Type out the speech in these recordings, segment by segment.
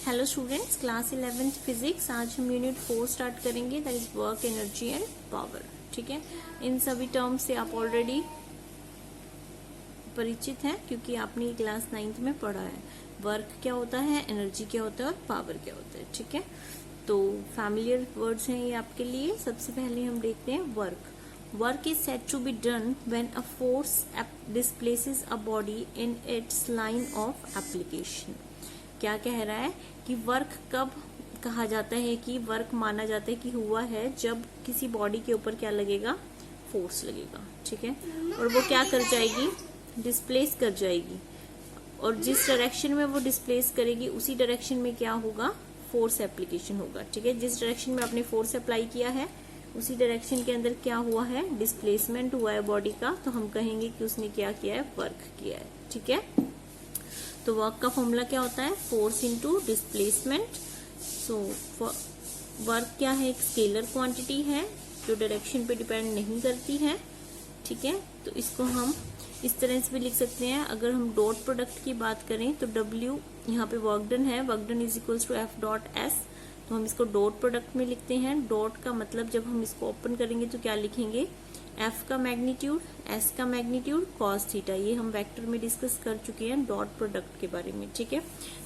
Hello students, class 11th physics. आज हम unit 4 start करेंगे, that is work, energy and power. ठीक है, इन सभी टर्म्स से आप ऑलरेडी परिचित हैं क्योंकि आपने क्लास 9th में पढ़ा है। वर्क क्या होता है, एनर्जी क्या होता है और पावर क्या होता है। ठीक है, तो फैमिलियर वर्ड्स हैं ये आपके लिए। सबसे पहले हम देखते हैं work. Work is said to be done when a force displaces a body in its line of application. क्या कह रहा है कि वर्क कब कहा जाता है, कि वर्क माना जाता है कि हुआ है जब किसी बॉडी के ऊपर क्या लगेगा, फोर्स लगेगा। ठीक है, और वो क्या कर जाएगी, डिस्प्लेस कर जाएगी, और जिस डायरेक्शन में वो डिस्प्लेस करेगी उसी डायरेक्शन में क्या होगा, फोर्स एप्लीकेशन होगा। ठीक है, जिस डायरेक्शन में आपने फोर्स अप्लाई किया है उसी डायरेक्शन के अंदर क्या हुआ है, डिस्प्लेसमेंट हुआ है बॉडी का, तो हम कहेंगे कि उसने क्या किया है, वर्क किया है। ठीक है, तो वर्क का फॉर्मूला क्या होता है, force into displacement. So work क्या है, एक स्केलर क्वांटिटी है जो डायरेक्शन पे डिपेंड नहीं करती है। ठीक है, तो इसको हम इस तरह से भी लिख सकते हैं। अगर हम डॉट प्रोडक्ट की बात करें तो W यहाँ पे वर्क डन है, work done is equals to F dot S, तो हम इसको डॉट प्रोडक्ट में लिखते हैं। डॉट का मतलब जब हम इसको ओपन करेंगे तो क्या लिखेंगे, F का मैग्नीट्यूड, S का मैग्नीट्यूड, cos थीटा। ये हम वेक्टर में डिस्कस कर चुके हैं डॉट प्रोडक्ट के बारे में। ठीक है,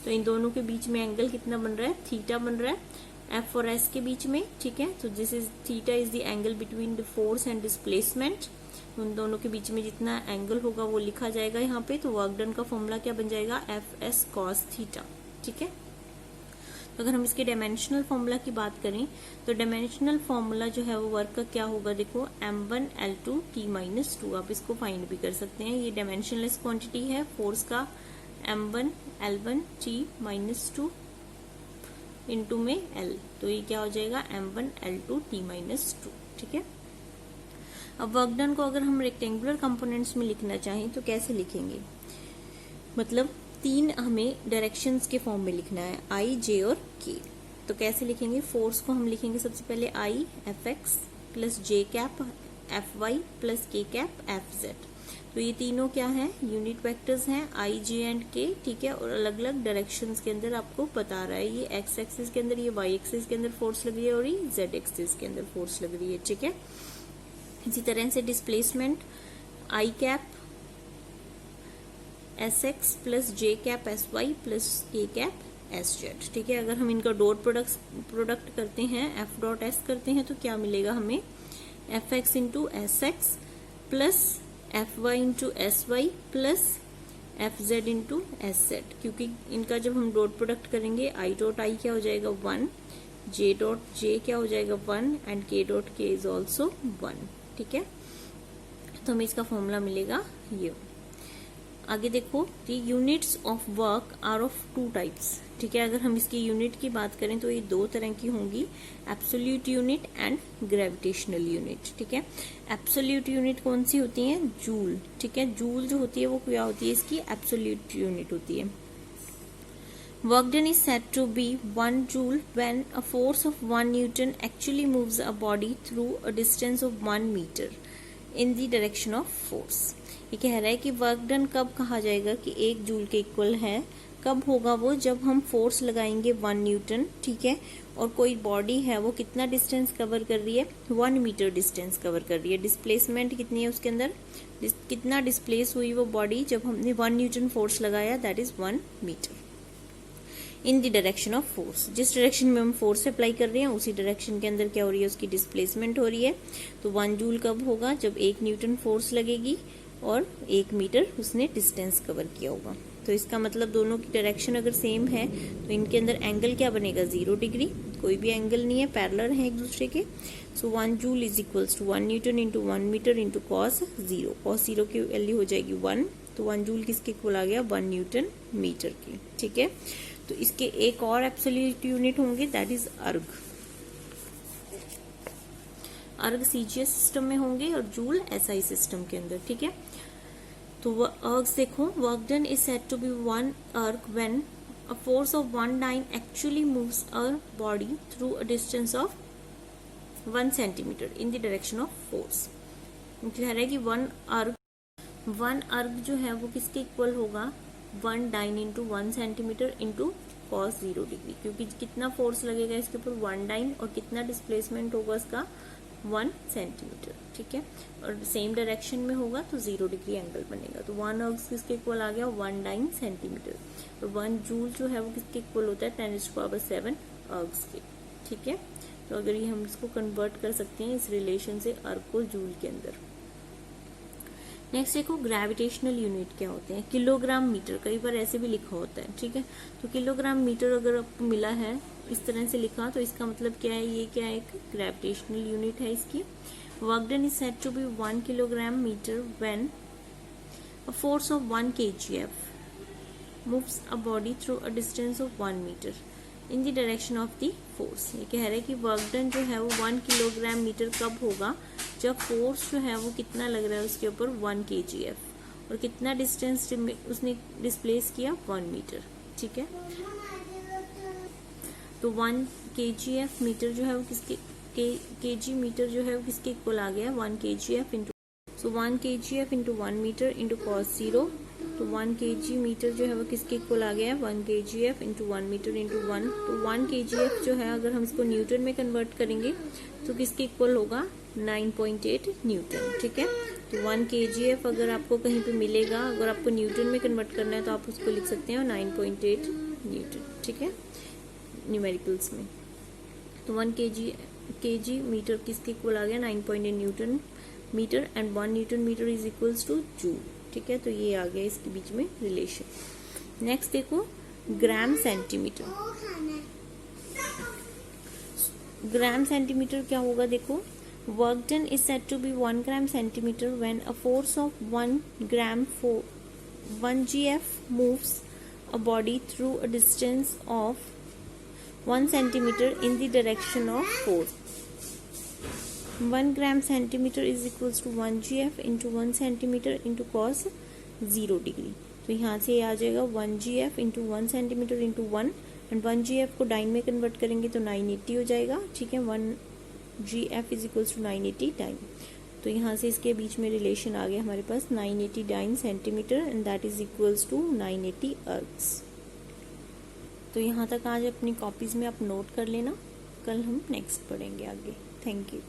तो इन दोनों के बीच में एंगल कितना बन रहा है, थीटा बन रहा है F और S के बीच में। ठीक है, तो this is theta is the angle between the force and displacement. उन दोनों के बीच में जितना एंगल होगा वो लिखा जाएगा यहाँ पे। तो वर्क डन का फॉर्मूला क्या बन जाएगा, FS cos थीटा। ठीक है, तो अगर हम इसके डायमेंशनल फॉर्मूला की बात करें तो डायमेंशनल फॉर्मूला जो है वो वर्क का क्या होगा, देखो M1 L2 T-2। आप इसको फाइंड भी कर सकते हैं, ये डायमेंशनलेस क्वांटिटी है फोर्स का। M1 L1 T-2 इंटू में L, तो ये क्या हो जाएगा, M1 L2 T-2। ठीक है, अब वर्क डन को अगर हम रेक्टेंगुलर कंपोनेंट्स में लिखना चाहें तो कैसे लिखेंगे, मतलब तीन हमें डायरेक्शंस के फॉर्म में लिखना है, I, J और K। तो कैसे लिखेंगे, फोर्स को हम लिखेंगे सबसे पहले I Fx plus J cap Fy plus K cap Fz। तो ये तीनों क्या है, यूनिट वेक्टर्स हैं, I, J एंड K। ठीक है, और अलग अलग डायरेक्शंस के अंदर आपको बता रहा है, ये एक्स एक्सिस के अंदर, ये वाई एक्सिस के अंदर फोर्स लग रही है और ये जेड एक्सिस के अंदर फोर्स लग रही है। ठीक है, इसी तरह से displacement I cap Sx plus J cap Sy plus K cap Sz। ठीक है, अगर हम इनका डॉट प्रोडक्ट करते हैं, F डॉट S करते हैं तो क्या मिलेगा हमें, Fx into Sx plus Fy into Sy plus Fz into Sz। क्योंकि इनका जब हम डॉट प्रोडक्ट करेंगे I डॉट I क्या हो जाएगा 1, J डॉट J क्या हो जाएगा 1 and K dot K is also 1। ठीक है, तो हमें इसका फॉर्मूला मिलेगा ये। आगे देखो, the units of work are of two types. ठीक है, अगर हम इसकी यूनिट की बात करें तो ये दो तरह की होंगी, absolute unit and gravitational unit. ठीक है, एब्सोल्यूट यूनिट कौन सी होती है, जूल। ठीक है, जूल जो होती है वो क्या होती है, इसकी एब्सोल्यूट यूनिट होती है। Work done is said to be 1 joule when a force of 1 newton actually moves a body through a distance of 1 metre in the direction of force. ये कह रहा है कि वर्क डन कब कहा जाएगा कि 1 जूल के इक्वल है, कब होगा वो, जब हम फोर्स लगाएंगे 1 न्यूटन। ठीक है, और कोई बॉडी है वो कितना डिस्टेंस कवर कर रही है, 1 मीटर डिस्टेंस कवर कर रही है। डिस्प्लेसमेंट कितनी है उसके अंदर, कितना डिस्प्लेस हुई वो बॉडी जब हमने 1 न्यूटन फोर्स लगाया, that is 1 metre in the direction of force. जिस डायरेक्शन में हम फोर्स अप्लाई कर रहे हैं उसी डायरेक्शन के अंदर क्या हो रही है, उसकी डिस्प्लेसमेंट हो रही है। तो 1 जूल कब होगा, जब 1 न्यूटन फोर्स लगेगी और 1 मीटर उसने डिस्टेंस कवर किया होगा। तो इसका मतलब दोनों की डायरेक्शन अगर सेम है तो इनके अंदर एंगल क्या बनेगा, 0 डिग्री। कोई भी एंगल नहीं है, पैरेलल है एक दूसरे के। So 1 joule is equals to 1 newton into 1 metre into cos 0। cos 0 की वैल्यू हो जाएगी 1, तो 1 जूल किसके इक्वल आ गया, 1 न्यूटन मीटर की। ठीक है, तो इसके एक और एब्सोल्यूट यूनिट होंगे, दैट इज अर्ग। अर्ग CGS सिस्टम में होंगे और जूल SI सिस्टम के अंदर। ठीक है, तो अर्ग्स देखो, work done is said to be 1 erg when a force of 1 dyne actually moves a body through a distance of 1 centimetre in the direction of force. कह रहा है कि 1 अर्ग जो है वो किसके इक्वल होगा, 1 dyne into 1 centimetre into cos 0 degree, क्योंकि कितना फोर्स लगेगा इसके ऊपर 1 डाइन और कितना डिस्प्लेसमेंट होगा इसका 1 सेंटीमीटर, ठीक है, और सेम डायरेक्शन में होगा तो 0 डिग्री एंगल बनेगा। तो 1 अर्ग्स किसके इक्वल आ गया 1 डाइन सेंटीमीटर, और 1 जूल जो है वो किसके इक्वल होता है 10⁻⁷ अर्ग्स के, ठीक है। तो अगर ये हम इसको कन्वर्ट कर सकते हैं इस रिलेशन से अर्ग को जूल के अंदर। नेक्स्ट देखो ग्रेविटेशनल यूनिट क्या होते हैं, किलोग्राम मीटर, कई बार ऐसे भी लिखा होता है, ठीक है। तो किलोग्राम मीटर अगर आपको मिला है इस तरह से लिखा तो इसका मतलब क्या है, ये क्या है, एक ग्रेविटेशनल यूनिट है इसकी। Work done is said to be 1 kilogram metre when a force of 1 kgf moves a body through a distance of 1 metre in the direction of the force. ये कह रहा है कि वर्क डन जो है वो 1 किलोग्राम मीटर कब होगा, जब फोर्स जो है वो कितना लग रहा है उसके ऊपर 1 kgf और कितना डिस्टेंस उसने डिस्प्लेस किया 1 मीटर, ठीक है। तो 1 kgf मीटर जो है वो किसके kg मीटर जो है वो किसके इक्वल आ गया 1 kgf into, so 1 kgf into 1 metre into cos 0। तो 1 kg मीटर जो है वो किसके इक्वल आ गया 1 kgf इंटू 1 मीटर इंटू 1। तो 1 kgf जो है अगर हम इसको न्यूटन में कन्वर्ट करेंगे तो किसके इक्वल होगा 9.8 न्यूटन, ठीक है। तो 1 kgf अगर आपको कहीं पे मिलेगा, अगर आपको न्यूटन में कन्वर्ट करना है तो आप उसको लिख सकते हैं 9.8 न्यूटन, ठीक है, न्यूमेरिकल्स में। तो 1 kg मीटर किसके इक्वल आ गया 9.8 newton metre and 1 newton metre is equals to joule, ठीक है। तो ये आ गया इसके बीच में रिलेशन। नेक्स्ट देखो ग्राम सेंटीमीटर, ग्राम सेंटीमीटर क्या होगा, देखो work done is said to be 1 gram centimetre when a force of 1 gram 1 gf moves a body through a distance of 1 centimetre in the direction of force. 1 gram centimetre is equals to 1 gf into 1 centimetre into cos 0 degree. तो यहाँ से ये आ जाएगा 1 gf into 1 centimetre into 1 and 1 gf को dyne में convert करेंगे तो 980 हो जाएगा, ठीक है। 1 gf is equals to 980 dyne. तो यहाँ से इसके बीच में रिलेशन आ गया हमारे पास 980 dyne centimetre and that is equals to 980 ergs. तो यहाँ तक आज अपनी कॉपीज में आप नोट कर लेना, कल हम नेक्स्ट पढ़ेंगे आगे। Thank you.